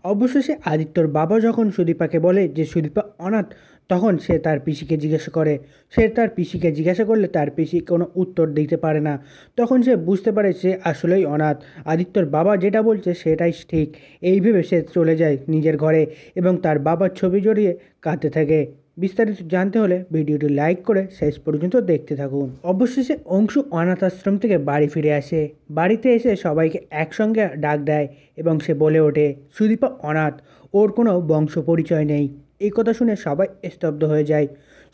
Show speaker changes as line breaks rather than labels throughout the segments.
অবশেষে আদিত্যর বাবা যখন সুদীপাকে বলে যে সুদীপা অনাথ, তখন সে তার পিসিকে জিজ্ঞাসা করে। সে তার পিসিকে জিজ্ঞাসা করলে তার পিসি কোনো উত্তর দিতে পারে না। তখন সে বুঝতে পারে সে আসলেই অনাথ। আদিত্যর বাবা যেটা বলছে সেটাই ঠিক। এই ভেবে সে চলে যায় নিজের ঘরে এবং তার বাবার ছবি জড়িয়ে কাঁদতে থাকে। বিস্তারিত জানতে হলে ভিডিওটি লাইক করে শেষ পর্যন্ত দেখতে থাকুন। অবশেষে অংশু অনাথ আশ্রম থেকে বাড়ি ফিরে আসে। বাড়িতে এসে সবাইকে একসঙ্গে ডাক দেয় এবং সে বলে ওঠে সুদীপা অনাথ, ওর কোনো বংশ পরিচয় নেই। এই কথা শুনে সবাই স্তব্ধ হয়ে যায়।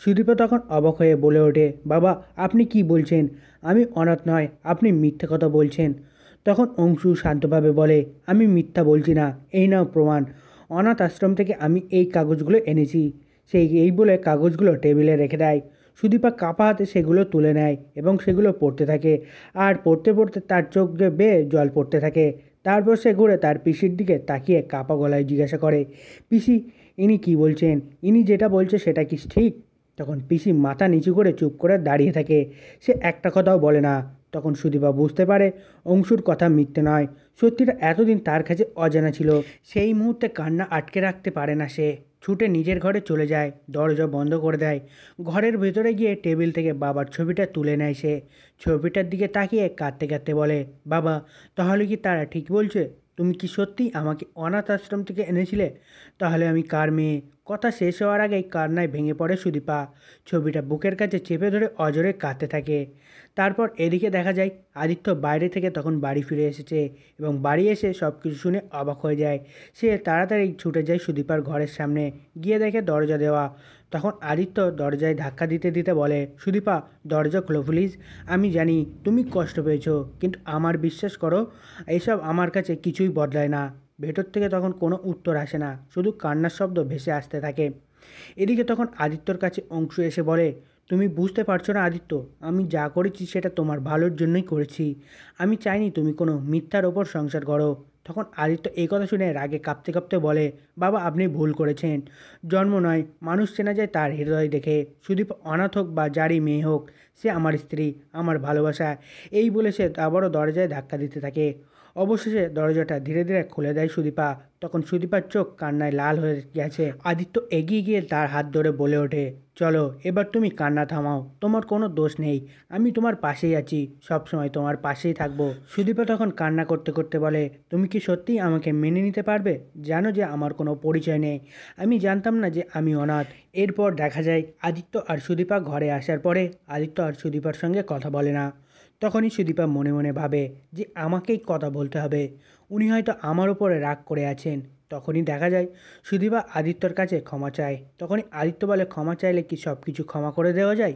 সুদীপা তখন অবাক হয়ে বলে ওঠে, বাবা আপনি কি বলছেন? আমি অনাথ নয়, আপনি মিথ্যে কথা বলছেন। তখন অংশু শান্তভাবে বলে, আমি মিথ্যা বলছি না, এই নাও প্রমাণ। অনাথ আশ্রম থেকে আমি এই কাগজগুলো এনেছি। সেই এই বলে কাগজগুলো টেবিলে রেখে দেয়। সুদীপা কাপা হাতে সেগুলো তুলে নেয় এবং সেগুলো পড়তে থাকে। আর পড়তে পড়তে তার চোখ দিয়ে বেয়ে জল পড়তে থাকে। তারপর সে ঘুরে তার পিসির দিকে তাকিয়ে কাপা গলায় জিজ্ঞাসা করে, পিসি ইনি কি বলছেন? ইনি যেটা বলছে সেটা কি ঠিক? তখন পিসি মাথা নিচু করে চুপ করে দাঁড়িয়ে থাকে। সে একটা কথাও বলে না। তখন সুদীপা বুঝতে পারে অংশুর কথা মিথ্যে নয়। সত্যিটা এতদিন তার কাছে অজানা ছিল। সেই মুহূর্তে কান্না আটকে রাখতে পারে না সে। ছুটে নিজের ঘরে চলে যায়, দরজা বন্ধ করে দেয়। ঘরের ভেতরে গিয়ে টেবিল থেকে বাবার ছবিটা তুলে নেয় সে। ছবিটার দিকে তাকিয়ে কাঁদতে কাঁদতে বলে, বাবা তাহলে কি তারা ঠিক বলছে? তুমি কি সত্যিই আমাকে অনাথ আশ্রম থেকে এনেছিলে? তাহলে আমি কার মেয়ে? কথা শেষ হওয়ার আগেই কান্নায় ভেঙে পড়ে সুদীপা। ছবিটা বুকের কাছে চেপে ধরে অজরে কাঁদতে থাকে। তারপর এদিকে দেখা যায় আদিত্য বাইরে থেকে তখন বাড়ি ফিরে এসেছে এবং বাড়ি এসে সব কিছু শুনে অবাক হয়ে যায়। সে তাড়াতাড়ি ছুটে যায় সুদীপার ঘরের সামনে, গিয়ে দেখে দরজা দেওয়া। তখন আদিত্য দরজায় ধাক্কা দিতে দিতে বলে, সুদীপা দরজা খোলো প্লিজ। আমি জানি তুমি কষ্ট পেয়েছো, কিন্তু আমার বিশ্বাস করো, এইসব আমার কাছে কিছুই বদলায় না। ভেতর থেকে তখন কোনো উত্তর আসে না, শুধু কান্নার শব্দ ভেসে আসতে থাকে। এদিকে তখন আদিত্যর কাছে অংশু এসে বলে, তুমি বুঝতে পারছো না আদিত্য, আমি যা করেছি সেটা তোমার ভালোর জন্যই করেছি। আমি চাইনি তুমি কোনো মিথ্যার ওপর সংসার করো। তখন আদিত্য এই কথা শুনে রাগে কাঁপতে কাঁপতে বলে, বাবা আপনি ভুল করেছেন। জন্ম নয়, মানুষ চেনা যায় তার হৃদয় দেখে। সুদীপ অনাথ হোক বা যারই মেয়ে হোক, সে আমার স্ত্রী, আমার ভালোবাসা। এই বলে সে আবারও দরজায় ধাক্কা দিতে থাকে। অবশেষে দরজাটা ধীরে ধীরে খুলে দেয় সুদীপা। তখন সুদীপার চোখ কান্নায় লাল হয়ে গেছে। আদিত্য এগিয়ে গিয়ে তার হাত ধরে বলে ওঠে, চলো এবার তুমি কান্না থামাও, তোমার কোনো দোষ নেই। আমি তোমার পাশেই আছি, সবসময় তোমার পাশেই থাকবো। সুদীপা তখন কান্না করতে করতে বলে, তুমি কি সত্যিই আমাকে মেনে নিতে পারবে? জানো যে আমার কোনো পরিচয় নেই, আমি জানতাম না যে আমি অনাথ। এরপর দেখা যায় আদিত্য আর সুদীপা ঘরে আসার পরে আদিত্য আর সুদীপার সঙ্গে কথা বলে না। তখনই সুদীপা মনে মনে ভাবে যে আমাকেই কথা বলতে হবে, উনি হয়তো আমার ওপরে রাগ করে আছেন। তখনই দেখা যায় সুদীপা আদিত্যর কাছে ক্ষমা চায়। তখনই আদিত্য বলে, ক্ষমা চাইলে কি সব কিছু ক্ষমা করে দেওয়া যায়?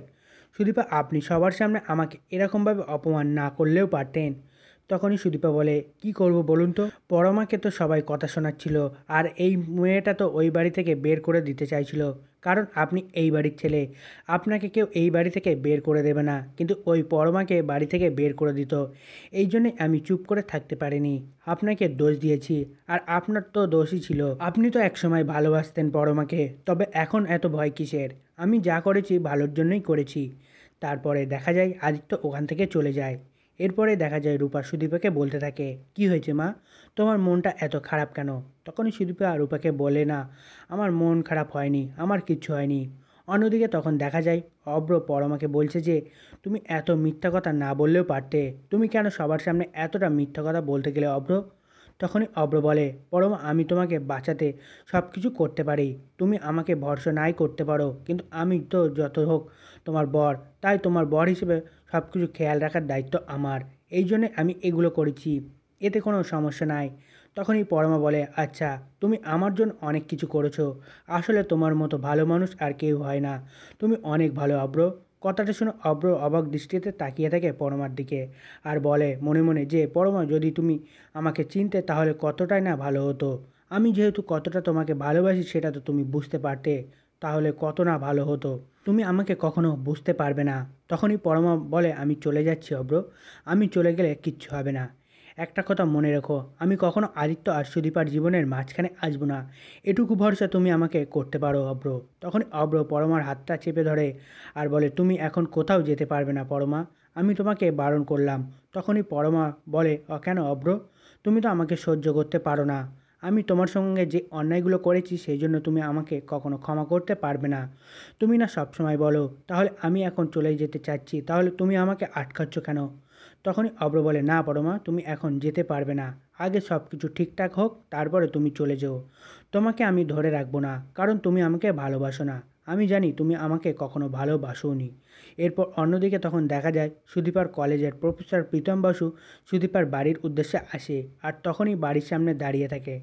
সুদীপা আপনি সবার সামনে আমাকে এরকমভাবে অপমান না করলেও পারতেন। তখনই সুদীপা বলে, কি করব বলুন তো, পরমাকে তো সবাই কথা শোনাচ্ছিল, আর এই মেয়েটা তো ওই বাড়ি থেকে বের করে দিতে চাইছিল, কারণ আপনি এই বাড়ির ছেলে। আপনাকে কেউ এই বাড়ি থেকে বের করে দেবে না, কিন্তু ওই পরমাকে বাড়ি থেকে বের করে দিত। এই জন্যে আমি চুপ করে থাকতে পারিনি, আপনাকে দোষ দিয়েছি। আর আপনার তো দোষই ছিল, আপনি তো একসময় ভালোবাসতেন পরমাকে, তবে এখন এত ভয় কিসের? আমি যা করেছি ভালোর জন্যই করেছি। তারপরে দেখা যায় আদিত্য ওখান থেকে চলে যায়। এরপরে দেখা যায় রূপা সুদীপাকে বলতে থাকে, কি হয়েছে মা, তোমার মনটা এত খারাপ কেন? তখনই সুদীপা রূপাকে বলে, না আমার মন খারাপ হয়নি, আমার কিচ্ছু হয়নি। অন্যদিকে তখন দেখা যায় অব্র পরমাকে বলছে যে, তুমি এত মিথ্যা কথা না বললেও পারতে, তুমি কেন সবার সামনে এতটা মিথ্যা কথা বলতে গেলে অব্র? তখনই অব্র বলে, পরমা আমি তোমাকে বাঁচাতে সব কিছু করতে পারি, তুমি আমাকে ভরসা নাই করতে পারো, কিন্তু আমি তো যত হোক তোমার বর, তাই তোমার বর হিসেবে সব কিছু খেয়াল রাখার দায়িত্ব আমার। এই জন্যে আমি এগুলো করেছি, এতে কোনো সমস্যা নাই। তখনই পরমা বলে, আচ্ছা তুমি আমার জন্য অনেক কিছু করেছো, আসলে তোমার মতো ভালো মানুষ আর কেউ হয় না, তুমি অনেক ভালো অব্র। কথাটা শুনে অব্র অবাক দৃষ্টিতে তাকিয়ে থাকে পরমার দিকে আর বলে মনে মনে যে, পরমা যদি তুমি আমাকে চিনতে তাহলে কতটাই না ভালো হতো। আমি যেহেতু কতটা তোমাকে ভালোবাসি সেটা তো তুমি বুঝতে পারতে, তাহলে কত না ভালো হতো। তুমি আমাকে কখনো বুঝতে পারবে না। তখনই পরমা বলে, আমি চলে যাচ্ছি অব্র, আমি চলে গেলে কিচ্ছু হবে না। একটা কথা মনে রেখো, আমি কখনো আদিত্য আর সুদীপার জীবনের মাঝখানে আসবো না, এটুকু ভরসা তুমি আমাকে করতে পারো অব্র। তখন অব্র পরমার হাতটা চেপে ধরে আর বলে, তুমি এখন কোথাও যেতে পারবে না পরমা, আমি তোমাকে বারণ করলাম। তখনই পরমা বলে, কেন অব্র, তুমি তো আমাকে সহ্য করতে পারো না, আমি তোমার সঙ্গে যে অন্যায়গুলো করেছি সেই জন্য তুমি আমাকে কখনো ক্ষমা করতে পারবে না। তুমি না সবসময় বলো তাহলে আমি এখন চলে যেতে চাচ্ছি, তাহলে তুমি আমাকে আটকাচ্ছ কেন? তখনই অব্র বলে, না পরমা, তুমি এখন যেতে পারবে না। আগে সব কিছু ঠিকঠাক হোক, তারপরে তুমি চলে যেও। তোমাকে আমি ধরে রাখবো না, কারণ তুমি আমাকে ভালোবাসো না। আমি জানি তুমি আমাকে কখনো ভালোবাসোনি। এরপর অন্যদিকে তখন দেখা যায় সুদীপার কলেজের প্রফেসর প্রীতম বসু সুদীপার বাড়ির উদ্দেশ্যে আসে, আর তখনই বাড়ির সামনে দাঁড়িয়ে থাকে।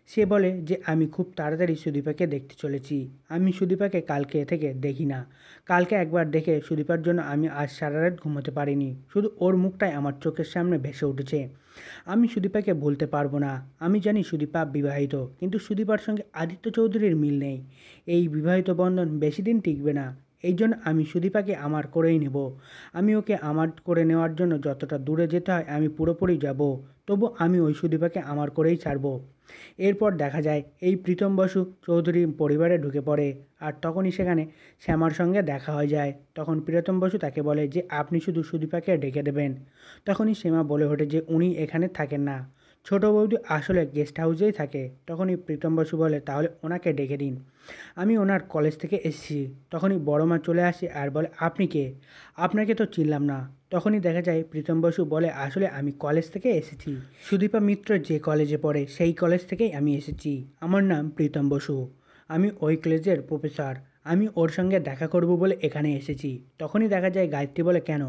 সে বলে যে আমি খুব তাড়াতাড়ি সুদীপাকে দেখতে চলেছি। আমি সুদীপাকে কালকে থেকে দেখি না। কালকে একবার দেখে সুদীপার জন্য আমি আজ সারা রাত ঘুমোতে পারিনি। শুধু ওর মুখটাই আমার চোখের সামনে ভেসে উঠেছে। আমি সুদীপাকে ভুলতে পারবো না। আমি জানি সুদীপা বিবাহিত, কিন্তু সুদীপার সঙ্গে আদিত্য চৌধুরীর মিল নেই। এই বিবাহিত বন্ধন বেশি দিন টিকবে না। এই জন্য আমি সুদীপাকে আমার করেই নেব। আমি ওকে আমার করে নেওয়ার জন্য যতটা দূরে যেতে হয় আমি পুরোপুরি যাব। তবু আমি ওই সুদীপাকে আমার করেই ছাড়ব। এরপর দেখা যায় এই প্রীতম বসু চৌধুরী পরিবারে ঢুকে পড়ে, আর তখনই সেখানে শ্যামার সঙ্গে দেখা হয়ে যায়। তখন প্রীতম বসু তাকে বলে যে আপনি শুধু সুদীপাকে ডেকে দেবেন। তখনই শ্যামা বলে ওঠে যে উনি এখানে থাকেন না, ছোটো বৌদি আসলে গেস্ট হাউসেই থাকে। তখনই প্রীতম বসু বলে তাহলে ওনাকে ডেকে দিন, আমি ওনার কলেজ থেকে এসেছি। তখনই বড় মা চলে আসে আর বলে আপনি কে? আপনাকে তো চিনলাম না। তখনই দেখা যায় প্রীতম বসু বলে আসলে আমি কলেজ থেকে এসেছি। সুদীপা মিত্র যে কলেজে পড়ে সেই কলেজ থেকেই আমি এসেছি। আমার নাম প্রীতম বসু। আমি ওই কলেজের প্রফেসর। আমি ওর সঙ্গে দেখা করব বলে এখানে এসেছি। তখনই দেখা যায় গায়ত্রী বলে কেন,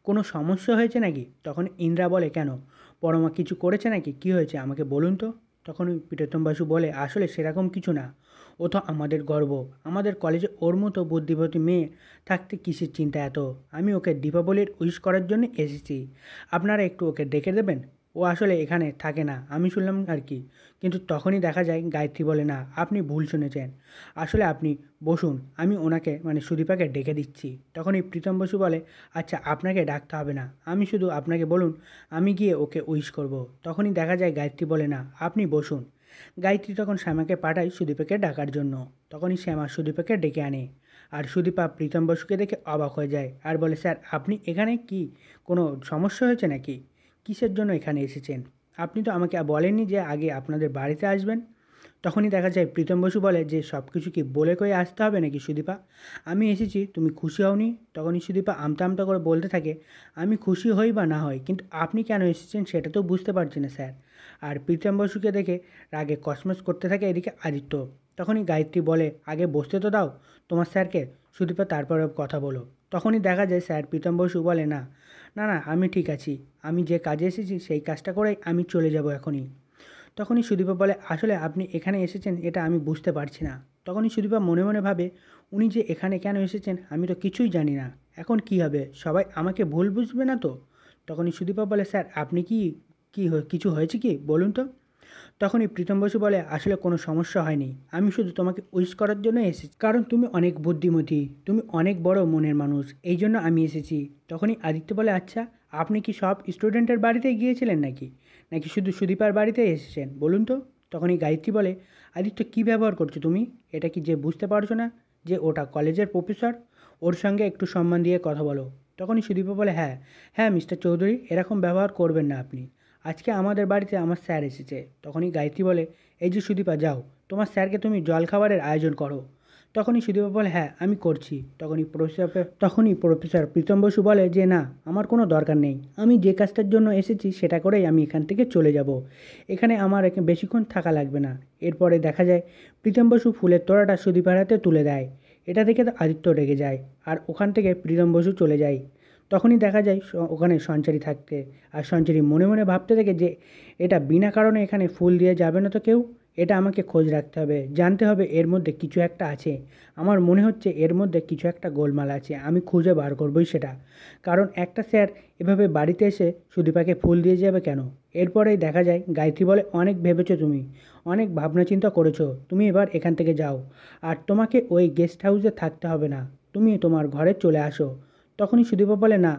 কোনো সমস্যা হয়েছে নাকি? তখন ইন্দ্রা বলে কেন, পরমা কিছু করেছে নাকি? কি হয়েছে আমাকে বলুন তো। তখন ওই প্রীতম বসু বলে আসলে সেরকম কিছু না, ও তো আমাদের গর্ব। আমাদের কলেজে ওর মতো বুদ্ধিমতী মেয়ে থাকতে কিসের চিন্তা এত? আমি ওকে দীপাবলির উইশ করার জন্য এসেছি। আপনারা একটু ওকে ডেকে দেবেন। ও আসলে এখানে থাকে না, আমি শুনলাম আর কি। কিন্তু তখনই দেখা যায় গায়ত্রী বলে না, আপনি ভুল শুনেছেন। আসলে আপনি বসুন, আমি ওনাকে মানে সুদীপাকে ডেকে দিচ্ছি। তখনই প্রীতম বসু বলে আচ্ছা, আপনাকে ডাকতে হবে না, আমি শুধু আপনাকে বলুন আমি গিয়ে ওকে উইশ করব। তখনই দেখা যায় গায়ত্রী বলে না, আপনি বসুন। গায়ত্রী তখন শ্যামাকে পাঠায় সুদীপাকে ডাকার জন্য। তখনই শ্যামা সুদীপাকে ডেকে আনে, আর সুদীপা প্রীতম বসুকে দেখে অবাক হয়ে যায় আর বলে স্যার আপনি এখানে কি, কোনো সমস্যা হয়েছে নাকি? কিসের জন্য এখানে এসেছেন? আপনি তো আমাকে বলেননি যে আগে আপনাদের বাড়িতে আসবেন। তখনই দেখা যায় প্রীতম বসু বলে যে সব কিছু কি বলে কয়ে আসতে হবে নাকি সুদীপা? আমি এসেছি, তুমি খুশি হওনি? তখনই সুদীপা আমতা আমতা করে বলতে থাকে আমি খুশি হই বা না হই, কিন্তু আপনি কেন এসেছেন সেটা তো বুঝতে পারছি না স্যার। আর প্রীতম বসুকে দেখে রাগে কসমস করতে থাকে এদিকে আদিত্য। তখনই গায়ত্রী বলে আগে বসতে তো দাও তোমার স্যারকে। সুদীপা তারপরে কথা বলো। তখনই দেখা যায় স্যার প্রীতম বসু বলে না না না, আমি ঠিক আছি। আমি যে কাজে এসেছি সেই কাজটা করেই আমি চলে যাব এখনই। তখনই সুদীপা বলে আসলে আপনি এখানে এসেছেন এটা আমি বুঝতে পারছি না। তখনই সুদীপা মনে মনে ভাবে উনি যে এখানে কেন এসেছেন আমি তো কিছুই জানি না। এখন কি হবে, সবাই আমাকে ভুল বুঝবে না তো? তখনই সুদীপা বলে স্যার আপনি কিছু হয়েছে কি বলুন তো। তখনই প্রীতম বসু বলে আসলে কোনো সমস্যা হয়নি, আমি শুধু তোমাকে উইশ করার জন্য এসেছি, কারণ তুমি অনেক বুদ্ধিমতী, তুমি অনেক বড় মনের মানুষ, এই জন্য আমি এসেছি। তখনই আদিত্য বলে আচ্ছা, আপনি কি সব স্টুডেন্টের বাড়িতে গিয়েছিলেন নাকি, নাকি শুধু সুদীপার বাড়িতে এসেছেন বলুন তো। তখনই গায়ত্রী বলে আদিত্য কী ব্যবহার করছো তুমি? এটা কি যে বুঝতে পারছো না যে ওটা কলেজের প্রফেসর? ওর সঙ্গে একটু সম্মান দিয়ে কথা বলো। তখনই সুদীপা বলে হ্যাঁ হ্যাঁ মিস্টার চৌধুরী, এরকম ব্যবহার করবেন না আপনি। আজকে আমাদের বাড়িতে আমার স্যার এসেছে। তখনই গায়ত্রী বলে এই যে সুদীপা যাও, তোমার স্যারকে তুমি জলখাবারের আয়োজন করো। তখনই সুদীপা বলে হ্যাঁ আমি করছি। তখনই প্রফেসর প্রীতম বসু বলে যে না, আমার কোনো দরকার নেই, আমি যে কাজটার জন্য এসেছি সেটা করেই আমি এখান থেকে চলে যাব। এখানে আমার বেশিক্ষণ থাকা লাগবে না। এরপরে দেখা যায় প্রীতম বসু ফুলের তোড়াটা সুদীপার হাতে তুলে দেয়। এটা দেখে তো আদিত্য রেগে যায়, আর ওখান থেকে প্রীতম বসু চলে যায়। তখনই দেখা যায় ওখানে সঞ্চারী থাকতে, আর সঞ্চারী মনে মনে ভাবতে থাকে যে এটা বিনা কারণে এখানে ফুল দিয়ে যাবে না তো কেউ। এটা আমাকে খোঁজ রাখতে হবে, জানতে হবে এর মধ্যে কিছু একটা আছে। আমার মনে হচ্ছে এর মধ্যে কিছু একটা গোলমাল আছে, আমি খুঁজে বার করবই সেটা। কারণ একটা স্যার এভাবে বাড়িতে এসে সুদীপাকে ফুল দিয়ে যাবে কেন? এরপরেই দেখা যায় গায়ত্রী বলে অনেক ভেবেছো তুমি, অনেক ভাবনা চিন্তা করেছো, তুমি এবার এখান থেকে যাও। আর তোমাকে ওই গেস্ট হাউসে থাকতে হবে না, তুমি তোমার ঘরে চলে আসো। তখনই সুদীপা বলে না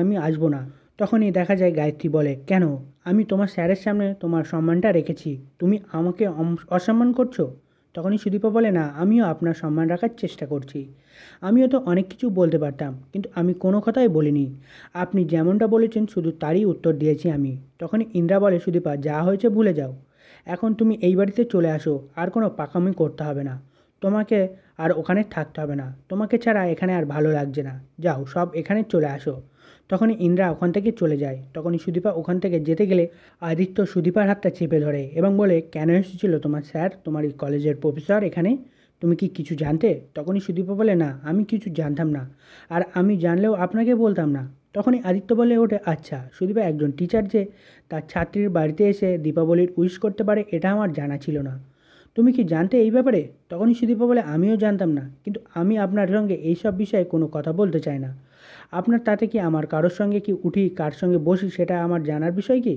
আমি আসবো না। তখনই দেখা যায় গায়ত্রী বলে কেন, আমি তোমার স্যারের সামনে তোমার সম্মানটা রেখেছি, তুমি আমাকে অসম্মান করছো? তখনই সুদীপা বলে না, আমিও আপনার সম্মান রাখার চেষ্টা করছি। আমিও তো অনেক কিছু বলতে পারতাম, কিন্তু আমি কোনো কথাই বলিনি। আপনি যেমনটা বলেছেন শুধু তারই উত্তর দিয়েছি আমি। তখনই ইন্দ্রা বলে সুদীপা যা হয়েছে ভুলে যাও, এখন তুমি এই বাড়িতে চলে আসো, আর কোনো পাকামি করতে হবে না, তোমাকে আর ওখানে থাকতে হবে না, তোমাকে ছাড়া এখানে আর ভালো লাগছে না, যাও সব এখানে চলে আসো। তখনই ইন্দ্রা ওখান থেকে চলে যায়। তখনই সুদীপা ওখান থেকে যেতে গেলে আদিত্য সুদীপার হাতটা চেপে ধরে এবং বলে, কেন এসেছিল তোমার স্যার, তোমার এই কলেজের প্রফেসর এখানে? তুমি কি কিছু জানতে? তখনই সুদীপা বলে, না আমি কিছু জানতাম না, আর আমি জানলেও আপনাকে বলতাম না। তখনই আদিত্য বলে ওঠে, আচ্ছা সুদীপা একজন টিচার যে তার ছাত্রীর বাড়িতে এসে দীপাবলির উইশ করতে পারে এটা আমার জানা ছিল না। তুমি কি জানতে এই ব্যাপারে? তখনই সুদীপা বলে, আমিও জানতাম না, কিন্তু আমি আপনার সঙ্গে এইসব বিষয়ে কোনো কথা বলতে চাই না। আপনার তাতে কি আমার কারোর সঙ্গে কি উঠি, কার সঙ্গে বসি সেটা আমার জানার বিষয় কি?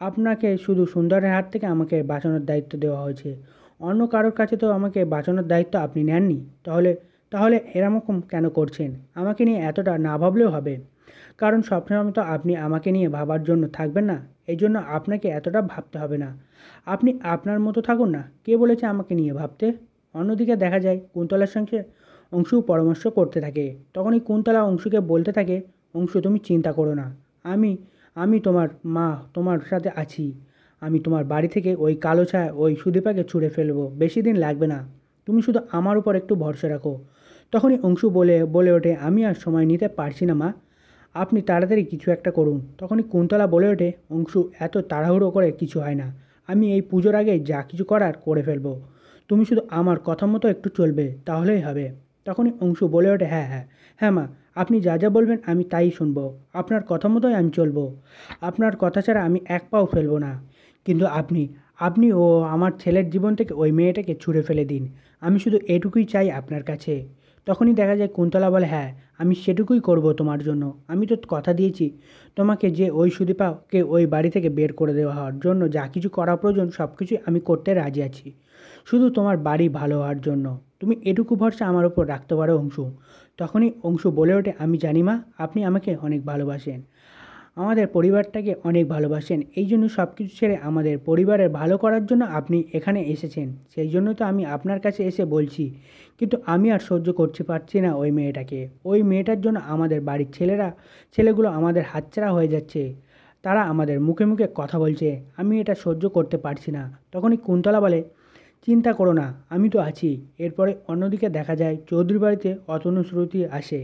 আপনাকে শুধু সুন্দরের হাত থেকে আমাকে বাঁচানোর দায়িত্ব দেওয়া হয়েছে, অন্য কারোর কাছে তো আমাকে বাঁচানোর দায়িত্ব আপনি নেননি। তাহলে তাহলে এরকম কেন করছেন? আমাকে নিয়ে এতটা না ভাবলেও হবে, কারণ সবসময় তো আপনি আমাকে নিয়ে ভাবার জন্য থাকবেন না, এই জন্য আপনাকে এতটা ভাবতে হবে না। আপনি আপনার মতো থাকুন না, কে বলেছে আমাকে নিয়ে ভাবতে? অন্যদিকে দেখা যায় কুন্তলার সঙ্গে অংশু পরামর্শ করতে থাকে। তখনই কুন্তলা অংশুকে বলতে থাকে, অংশু তুমি চিন্তা করো না, আমি আমি তোমার মা তোমার সাথে আছি। আমি তোমার বাড়ি থেকে ওই কালো ছায়া ওই সুদীপাকে ছুঁড়ে ফেলবো, বেশি দিন লাগবে না, তুমি শুধু আমার উপর একটু ভরসা রাখো। তখনই অংশু বলে বলে ওঠে, আমি আর সময় নিতে পারছি না মা, আপনি তাড়াতাড়ি কিছু একটা করুন। তখনই কুন্তলা বলে ওঠে, অংশু এত তাড়াহুড়ো করে কিছু হয় না, আমি এই পুজোর আগে যা কিছু করার করে ফেলবো, তুমি শুধু আমার কথা মতো একটু চলবে তাহলেই হবে। তখনই অংশু বলে ওঠে, হ্যাঁ হ্যাঁ হ্যাঁ মা, আপনি যা যা বলবেন আমি তাই শুনবো, আপনার কথা মতোই আমি চলবো, আপনার কথা ছাড়া আমি এক পাও ফেলবো না। কিন্তু আপনি আপনি ও আমার ছেলের জীবন থেকে ওই মেয়েটাকে ছুঁড়ে ফেলে দিন, আমি শুধু এটুকুই চাই আপনার কাছে। তখনই দেখা যায় কুন্তলা বলে, হ্যাঁ আমি সেটুকুই করব তোমার জন্য, আমি তো কথা দিয়েছি তোমাকে যে ওই সুদীপাকে ওই বাড়ি থেকে বের করে দেওয়া হওয়ার জন্য যা কিছু করা প্রয়োজন সব কিছুই আমি করতে রাজি আছি, শুধু তোমার বাড়ি ভালো হওয়ার জন্য, তুমি এটুকু ভরসা আমার উপর রাখতে পারো অংশু। তখনই অংশু বলে ওঠে, আমি জানি মা, আপনি আমাকে অনেক ভালোবাসেন, আমাদের পরিবারটাকে অনেক ভালোবাসেন, এই জন্য সব কিছু ছেড়ে আমাদের পরিবারের ভালো করার জন্য আপনি এখানে এসেছেন, সেই জন্য তো আমি আপনার কাছে এসে বলছি। কিন্তু আমি আর সহ্য করতে পারছি না ওই মেয়েটাকে, ওই মেয়েটার জন্য আমাদের বাড়ির ছেলেগুলো আমাদের হাতছাড়া হয়ে যাচ্ছে, তারা আমাদের মুখে মুখে কথা বলছে, আমি এটা সহ্য করতে পারছি না। তখনই কুন্তলা বলে, চিন্তা করো না, আমি তো আছি। এরপরে অন্যদিকে দেখা যায় চৌধুরী বাড়িতে অতনু শ্রুতি আসে।